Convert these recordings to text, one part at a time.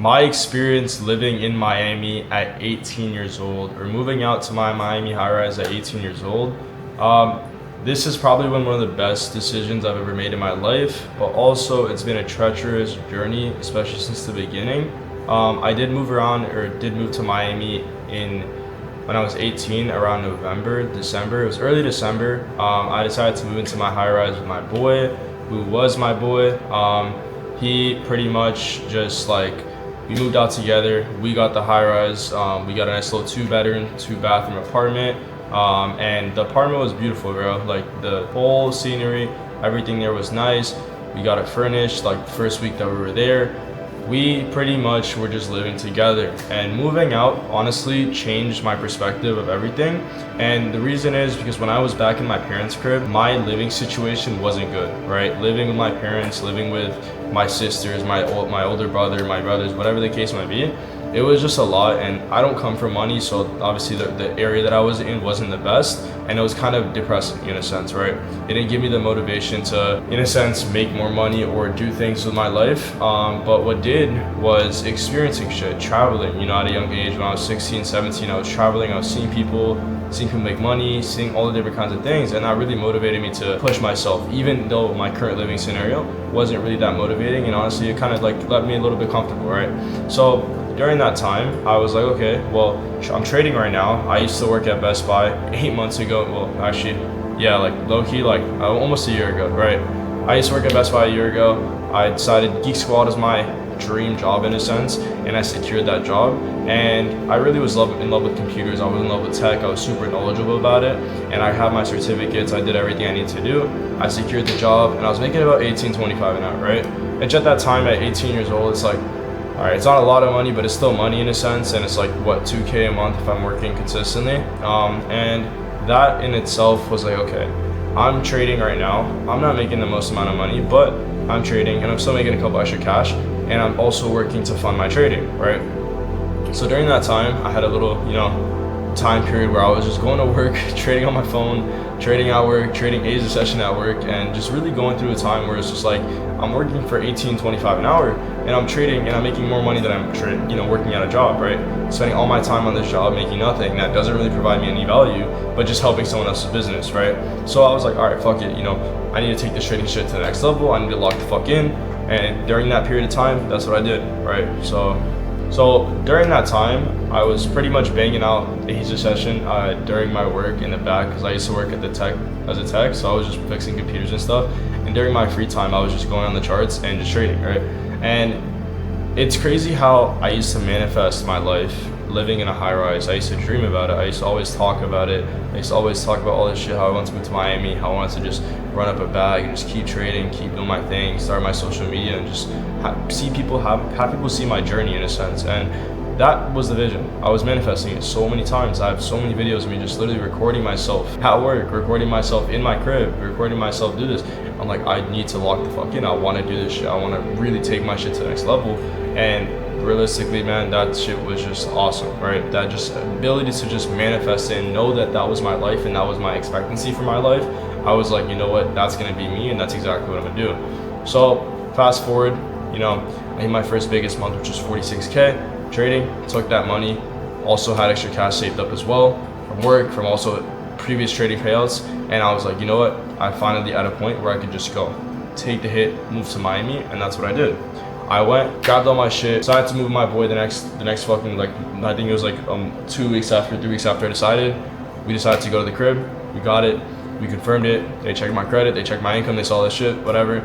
My experience living in Miami at 18 years old, or moving out to my Miami high-rise at 18 years old, this has probably been one of the best decisions I've ever made in my life, but also it's been a treacherous journey, especially since the beginning. I did move around, or did move to Miami when I was 18, around December. It was early December. I decided to move into my high-rise with my boy, who was my boy. He pretty much just we moved out together. We got the high rise. We got a nice little 2-bedroom, 2-bathroom apartment. And the apartment was beautiful, bro. Like the whole scenery, everything there was nice. We got it furnished. Like the first week that we were there, we pretty much were just living together. And moving out honestly changed my perspective of everything. And the reason is because when I was back in my parents' crib, my living situation wasn't good, right? Living with my parents, living with my sisters, my older brother, my brothers, whatever the case might be, it was just a lot. And I don't come from money, so obviously the area that I was in wasn't the best, and it was kind of depressing in a sense, right? It didn't give me the motivation to, in a sense, make more money or do things with my life. But what did was experiencing shit, traveling, at a young age. When I was 16, 17, I was traveling, I was seeing people make money, seeing all the different kinds of things, and that really motivated me to push myself, even though my current living scenario wasn't really that motivating. And honestly, it kind of left me a little bit comfortable, right? So during that time, I was like, okay, well, I'm trading right now. I used to work at Best Buy 8 months ago. Well, actually, yeah, low-key, almost a year ago, right? I used to work at Best Buy a year ago. I decided Geek Squad is my dream job in a sense, and I secured that job. And I really was in love with computers. I was in love with tech. I was super knowledgeable about it, and I had my certificates. I did everything I needed to do. I secured the job, and I was making about $18.25 an hour, right? And at that time, at 18 years old, it's like, all right, it's not a lot of money, but it's still money in a sense, and it's like, what, $2K a month if I'm working consistently. And that in itself was like, okay, I'm trading right now. I'm not making the most amount of money, but I'm trading, and I'm still making a couple extra cash, and I'm also working to fund my trading, right? So during that time, I had a little, time period where I was just going to work, trading on my phone, trading at work, trading Asia session at work, and just really going through a time where it's just like, I'm working for $18.25 an hour, and I'm trading, and I'm making more money than I'm working at a job, right? Spending all my time on this job making nothing that doesn't really provide me any value, but just helping someone else's business, right? So I was like, all right, fuck it, I need to take this trading shit to the next level. I need to lock the fuck in. And during that period of time, that's what I did, right? So during that time, I was pretty much banging out Asia session during my work in the back, because I used to work at the tech as a tech, so I was just fixing computers and stuff. And during my free time, I was just going on the charts and just trading, right? And it's crazy how I used to manifest my life living in a high rise. I used to dream about it. I used to always talk about it. I used to always talk about all this shit, how I wanted to move to Miami, how I wanted to just run up a bag and just keep trading, keep doing my thing, start my social media, and just have people see my journey in a sense. And that was the vision. I was manifesting it so many times. I have so many videos of me just literally recording myself at work, recording myself in my crib, recording myself do this. I'm like, I need to lock the fuck in. I want to do this shit. I want to really take my shit to the next level. And realistically, man, that shit was just awesome, right? That just ability to just manifest it and know that that was my life and that was my expectancy for my life. I was like, you know what, that's gonna be me, and that's exactly what I'm gonna do. So fast forward, I hit my first biggest month, which was 46K trading. Took that money, also had extra cash saved up as well from work, from also previous trading payouts. And I was like, you know what, I finally at a point where I could just go, take the hit, move to Miami, and that's what I did. I went, grabbed all my shit, decided to move with my boy the next fucking, I think it was 3 weeks after I decided. We decided to go to the crib, we got it, we confirmed it, they checked my credit, they checked my income, they saw this shit, whatever.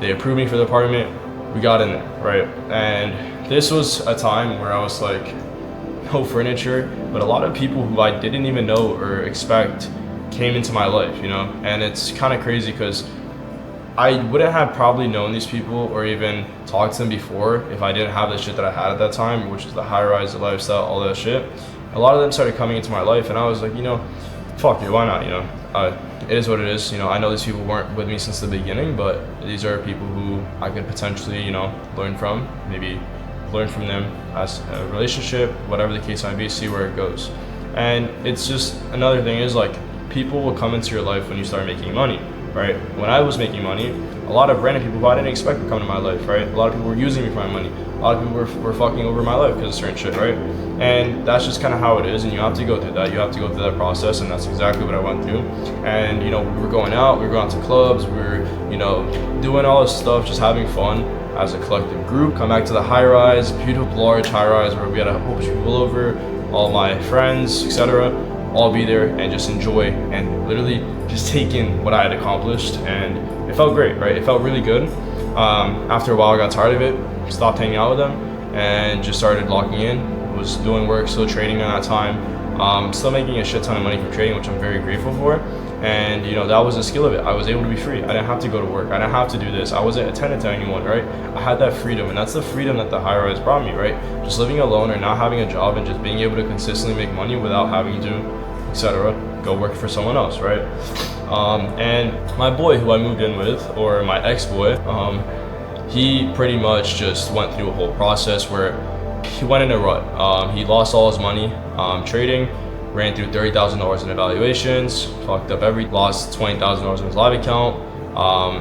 They approved me for the apartment, we got in there, right? And this was a time where I was like, no furniture, but a lot of people who I didn't even know or expect came into my life, And it's kind of crazy because I wouldn't have probably known these people or even talked to them before if I didn't have the shit that I had at that time, which is the high-rise, the lifestyle, all that shit. A lot of them started coming into my life, and I was like, fuck it, why not, it is what it is. I know these people weren't with me since the beginning, but these are people who I could potentially, learn from, maybe learn from them as a relationship, whatever the case might be, see where it goes. And it's just, another thing is people will come into your life when you start making money. right? When I was making money, a lot of random people who I didn't expect were coming to my life, right? A lot of people were using me for my money. A lot of people were fucking over my life because of certain shit, right? And that's just kind of how it is, and you have to go through that. You have to go through that process, and that's exactly what I went through. And, you know, we were going out to clubs, we were, you know, doing all this stuff, just having fun as a collective group. Come back to the high rise, beautiful large high rise where we had a whole bunch of people over, all my friends, etc. all be there and just enjoy and literally just take in what I had accomplished, and it felt great, right? It felt really good. After a while I got tired of it, stopped hanging out with them, and just started locking in. Was doing work, still trading at that time, still making a shit ton of money from trading, which I'm very grateful for. And, you know, that was the skill of it. I was able to be free. I didn't have to go to work. I didn't have to do this. I wasn't attendant to anyone, right? I had that freedom, and that's the freedom that the high rise brought me, right? Just living alone or not having a job and just being able to consistently make money without having to, etc., go work for someone else, right? And my boy who I moved in with, or my ex-boy, he pretty much just went through a whole process where he went in a rut. He lost all his money trading, ran through $30,000 in evaluations, fucked up lost $20,000 in his live account.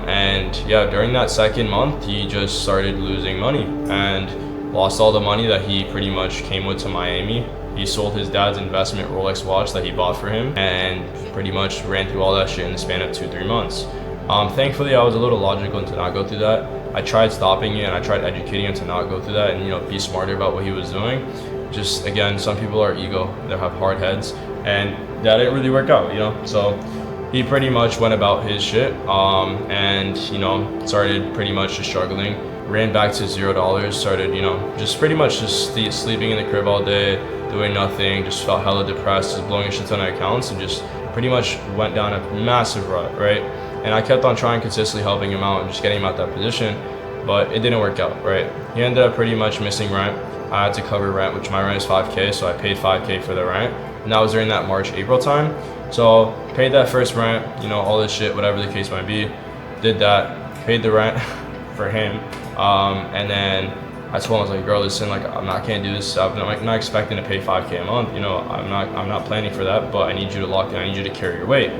And yeah, during that second month, he just started losing money and lost all the money that he pretty much came with to Miami. He sold his dad's investment Rolex watch that he bought for him and pretty much ran through all that shit in the span of 2-3 months. Thankfully, I was a little logical and to not go through that. I tried stopping it and I tried educating him to not go through that and, you know, be smarter about what he was doing. Just, again, some people are ego, they have hard heads, and that didn't really work out, you know? So he pretty much went about his shit, and, you know, started pretty much just struggling. Ran back to $0, started, you know, just pretty much just sleeping in the crib all day, doing nothing, just felt hella depressed, just blowing a shit ton of accounts, and just pretty much went down a massive rut, right? And I kept on trying consistently helping him out and just getting him out that position, but it didn't work out, right? He ended up pretty much missing rent. I had to cover rent, which my rent is $5K, so I paid $5K for the rent. And that was during that March, April time. So paid that first rent, you know, all this shit, whatever the case might be. Did that, paid the rent for him. And then I told him, I was like, girl, listen, like, can't do this. I'm not expecting to pay $5K a month. You know, I'm not planning for that, but I need you to lock in. I need you to carry your weight.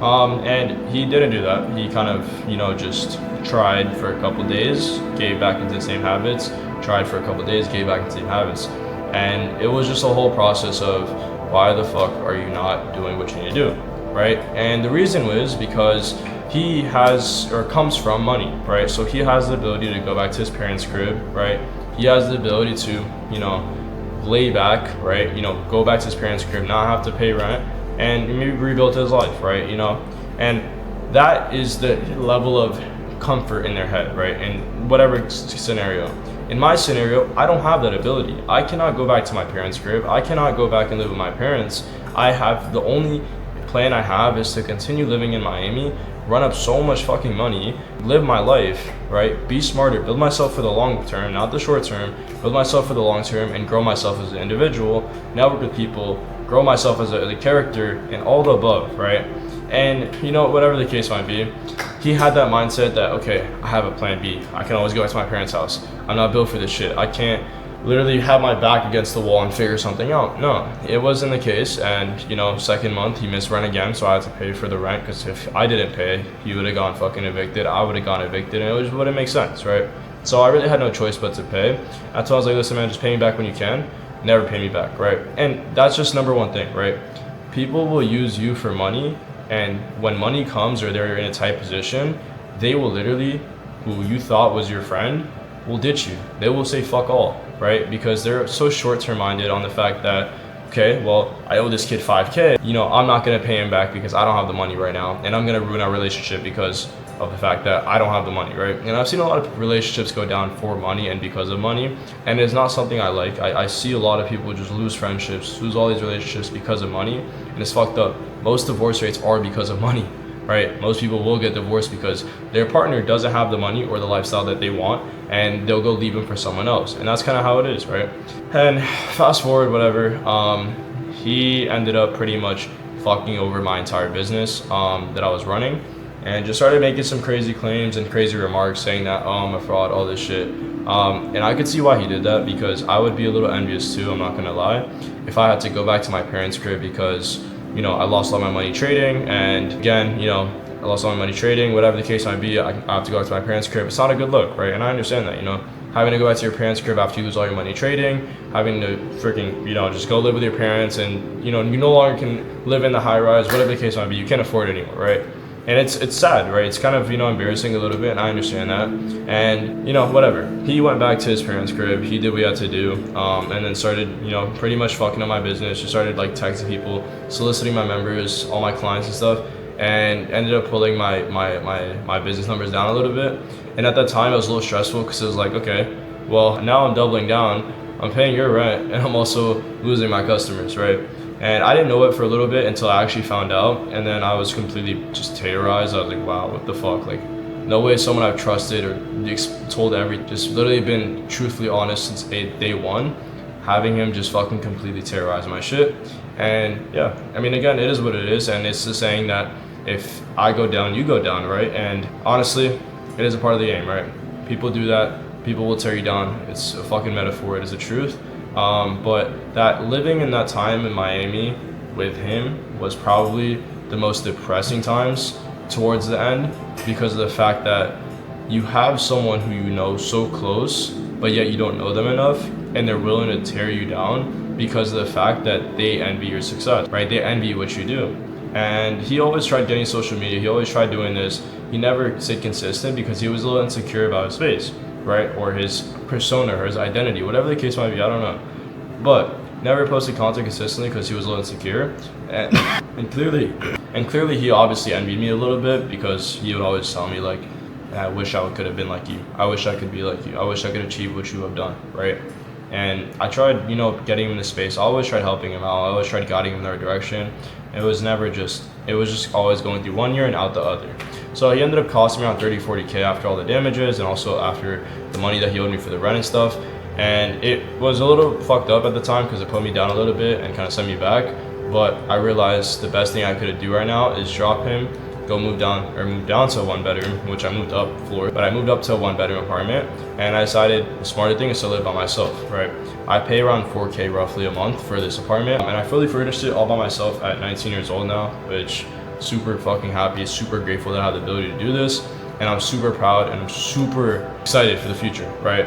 And he didn't do that. He kind of, you know, just tried for a couple days, gave back into the same habits, tried for a couple days, gave back into the same habits. And it was just a whole process of, why the fuck are you not doing what you need to do, right? And the reason was because he has, or comes from money, right? So he has the ability to go back to his parents' crib, right? He has the ability to, you know, lay back, right? You know, go back to his parents' crib, not have to pay rent, and maybe rebuild his life, right? You know, and that is the level of comfort in their head, right? In whatever scenario. In my scenario, I don't have that ability. I cannot go back to my parents' crib. I cannot go back and live with my parents. The only plan I have is to continue living in Miami, run up so much fucking money, live my life, right? Be smarter, build myself for the long term, not the short term, build myself for the long term and grow myself as an individual, network with people, grow myself as a character, and all the above, right? And, you know, whatever the case might be, he had that mindset that, okay, I have a plan B. I can always go back to my parents' house. I'm not built for this shit. I can't literally have my back against the wall and figure something out. No, it wasn't the case. And, you know, second month, he missed rent again, so I had to pay for the rent, because if I didn't pay, he would have gone fucking evicted. I would have gone evicted, and it just wouldn't make sense, right? So I really had no choice but to pay. That's why I was like, listen, man, just pay me back when you can. Never pay me back, right? And that's just number one thing, right? People will use you for money, and when money comes or they're in a tight position, they will literally, who you thought was your friend, will ditch you. They will say fuck all, right? Because they're so short-term minded on the fact that, okay, well, I owe this kid $5K, you know, I'm not gonna pay him back because I don't have the money right now, and I'm gonna ruin our relationship because of the fact that I don't have the money, right? And I've seen a lot of relationships go down for money and because of money, and it's not something I like. I see a lot of people just lose friendships, lose all these relationships because of money, and it's fucked up. Most divorce rates are because of money, right? Most people will get divorced because their partner doesn't have the money or the lifestyle that they want, and they'll go leave them for someone else, and that's kind of how it is, right? And fast forward, whatever, he ended up pretty much fucking over my entire business that I was running, and just started making some crazy claims and crazy remarks saying that, oh, I'm a fraud, all this shit. And I could see why he did that, because I would be a little envious too, I'm not gonna lie, if I had to go back to my parents' crib because, you know, I lost all my money trading, and again, you know, I lost all my money trading, whatever the case might be. I have to go back to my parents' crib. It's not a good look, right? And I understand that, you know, having to go back to your parents' crib after you lose all your money trading, having to freaking, you know, just go live with your parents, and, you know, you no longer can live in the high rise, whatever the case might be. You can't afford it anymore, right? And it's sad, right? It's kind of, you know, embarrassing a little bit, and I understand that. And, you know, whatever. He went back to his parents' crib. He did what he had to do, and then started, you know, pretty much fucking up my business. Just started, like, texting people, soliciting my members, all my clients and stuff, and ended up pulling my business numbers down a little bit. And at that time, it was a little stressful because it was like, okay, well, now I'm doubling down. I'm paying your rent, and I'm also losing my customers, right? And I didn't know it for a little bit until I actually found out, and then I was completely just terrorized. I was like, wow, what the fuck? Like, no way someone I've trusted or told just literally been truthfully honest since day one, having him just fucking completely terrorize my shit. And yeah, I mean, again, it is what it is, and it's the saying that if I go down, you go down, right? And honestly, it is a part of the game, right? People do that. People will tear you down. It's a fucking metaphor. It is the truth. But that living in that time in Miami with him was probably the most depressing times towards the end, because of the fact that you have someone who you know so close, but yet you don't know them enough, and they're willing to tear you down because of the fact that they envy your success, right? They envy what you do. And he always tried getting social media. He always tried doing this. He never stayed consistent because he was a little insecure about his face, right? Or his persona or his identity, whatever the case might be, I don't know. But never posted content consistently because he was a little insecure. And clearly he obviously envied me a little bit, because he would always tell me, like, I wish I could have been like you. I wish I could be like you. I wish I could achieve what you have done, right? And I tried, you know, getting him into space. I always tried helping him out. I always tried guiding him in the right direction. It was just always going through one year and out the other. So he ended up costing me around 30-40K after all the damages, and also after the money that he owed me for the rent and stuff. And it was a little fucked up at the time because it put me down a little bit and kind of sent me back. But I realized the best thing I could do right now is drop him, move down to a 1-bedroom, which I moved up floor, but I moved up to a 1-bedroom apartment, and I decided the smarter thing is to live by myself, right? I pay around 4K roughly a month for this apartment, and I fully furnished it all by myself at 19 years old now, which super fucking happy, super grateful that I have the ability to do this, and I'm super proud and I'm super excited for the future, right?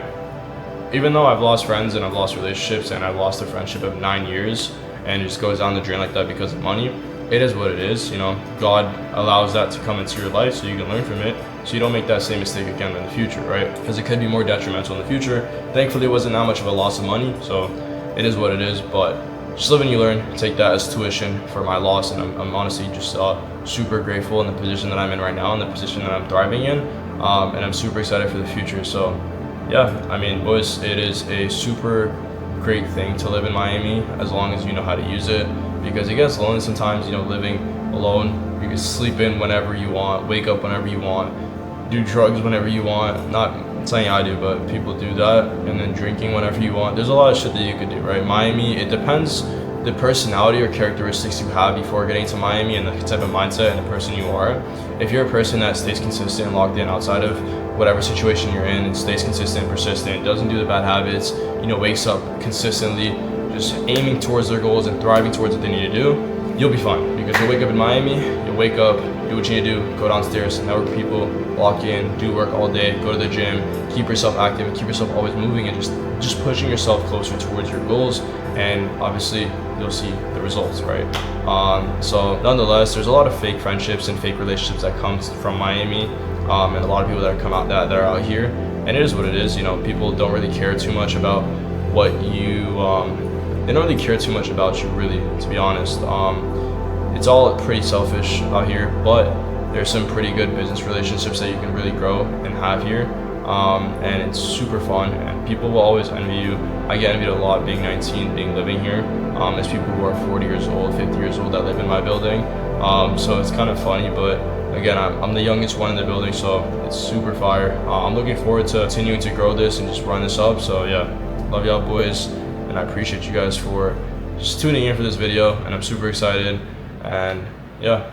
Even though I've lost friends and I've lost relationships and I've lost a friendship of 9 years, and it just goes down the drain like that because of money, it is what it is, you know. God allows that to come into your life so you can learn from it, so you don't make that same mistake again in the future, right? Because it could be more detrimental in the future. Thankfully, it wasn't that much of a loss of money, so it is what it is. But just live and you learn. Take that as tuition for my loss, and I'm honestly just super grateful in the position that I'm in right now, and the position that I'm thriving in, and I'm super excited for the future. So yeah, I mean, boys, it is a super great thing to live in Miami as long as you know how to use it, because it gets lonely sometimes, you know, living alone. You can sleep in whenever you want, wake up whenever you want, do drugs whenever you want. Not saying I do, but people do that. And then drinking whenever you want. There's a lot of shit that you could do, right? Miami, it depends the personality or characteristics you have before getting to Miami, and the type of mindset and the person you are. If you're a person that stays consistent and locked in outside of whatever situation you're in, and stays consistent and persistent, doesn't do the bad habits, you know, wakes up consistently, just aiming towards their goals and thriving towards what they need to do, you'll be fine. Because you'll wake up in Miami, you'll wake up, do what you need to do, go downstairs, network with people, lock in, do work all day, go to the gym, keep yourself active, and keep yourself always moving, and just pushing yourself closer towards your goals, and obviously you'll see the results, right? So nonetheless, there's a lot of fake friendships and fake relationships that comes from Miami, and a lot of people that come out that are out here, and it is what it is. You know, people don't really care too much about what you they don't really care too much about you, really, to be honest. It's all pretty selfish out here, but there's some pretty good business relationships that you can really grow and have here, and it's super fun, and people will always envy you. I get envied a lot being 19, living here. There's people who are 40 years old, 50 years old that live in my building, so it's kind of funny, but again, I'm the youngest one in the building, so it's super fire. I'm looking forward to continuing to grow this and just run this up. So yeah, love y'all boys, and I appreciate you guys for just tuning in for this video, and I'm super excited, and yeah.